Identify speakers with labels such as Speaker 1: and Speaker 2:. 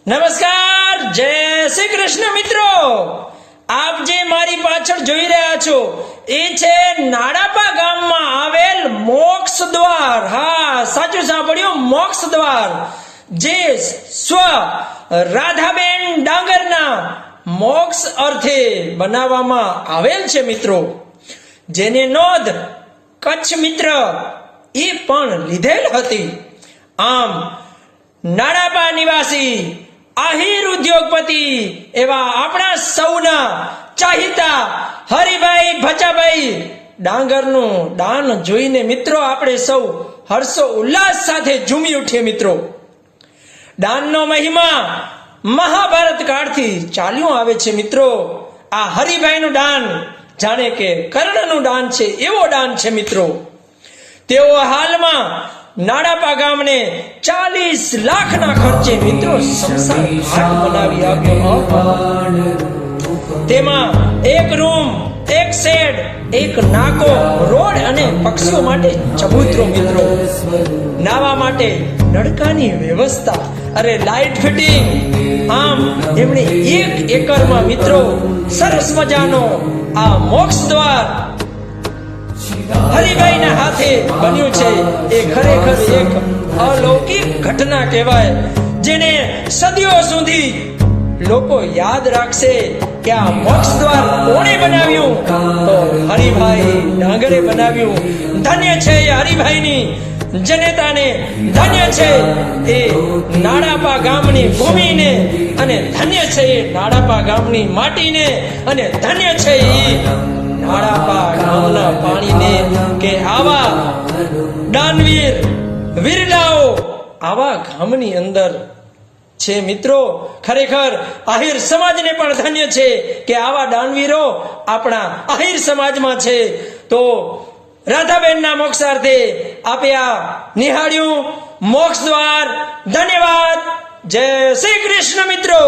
Speaker 1: નમસ્કાર, જય શ્રી કૃષ્ણ મિત્રો। આપ જે મારી પાછળ જોઈ રહ્યા છો એ છે નાડાપા ગામમાં આવેલ મોક્ષ દ્વાર। હા, સાચું સાંભળ્યું, મોક્ષ દ્વાર, જે સ્વ રાધાબેન ડાંગરના મોક્ષ અર્થે બનાવવામાં આવેલ છે મિત્રો, જેની નોંધ કચ્છ મિત્ર એ પણ લીધેલ હતી। આમ નાડાપા નિવાસી આહિર ઉદ્યોગપતિ એવા આપણા સૌના ચાહિતા હરિભાઈ ભચાભાઈ ડાંગરનું દાન જોઈને મિત્રો આપણે સૌ હર્ષો ઉલ્લાસ સાથે ઝૂમી ઉઠીએ મિત્રો। દાનનો મહિમા મહાભારત કાળથી ચાલ્યું આવે છે મિત્રો। આ હરિભાઈનું દાન જાણે કે કર્ણનું દાન છે એવો દાન છે મિત્રો। તેઓ હાલમાં નાડાપા ગામને 40 લાખના ખર્ચે મિત્રો સમસાન ઘાટ બનાવી આપ્યો। તેમાં એક રૂમ, એક શેડ, એક નાકો, રોડ અને પક્ષીઓ માટે ચબૂતરો મિત્રો, નાવા માટે નળકાની વ્યવસ્થા, અરે લાઇટ ફિટિંગ। આમ એમણે 1 એકરમાં મિત્રો સરસ મજાનો આ મોક્ષ દ્વાર હરિભાઈના હાથે બન્યું છે। એ ખરેખર એક અલૌકિક ઘટના કહેવાય, જેને સદીઓ સુધી લોકો યાદ રાખશે કે આ મોક્ષ દ્વાર કોણે બનાવ્યું? તો હરિભાઈ ડાંગરે બનાવ્યું। ધન્ય છે એ હરિભાઈની જનતાને, ધન્ય છે એ નાડાપા ગામની ભૂમિને, અને ધન્ય છે એ નાડાપા ગામની માટીને, અને ધન્ય છે એ નાડાપા ગામના પાણીને કે આવા દાનવીર વીરલાઓ આવા ગામની અંદર છે મિત્રો। ખરેખર આહિર સમાજને પણ ધન્ય છે કે આવા દાનવીરો આપણા આહિર સમાજમાં છે। તો રાધાબેનના મોક્ષાર્થે આપે આ નિહાળ્યું મોક્ષ દ્વાર। ધન્યવાદ, જય શ્રી કૃષ્ણ મિત્રો।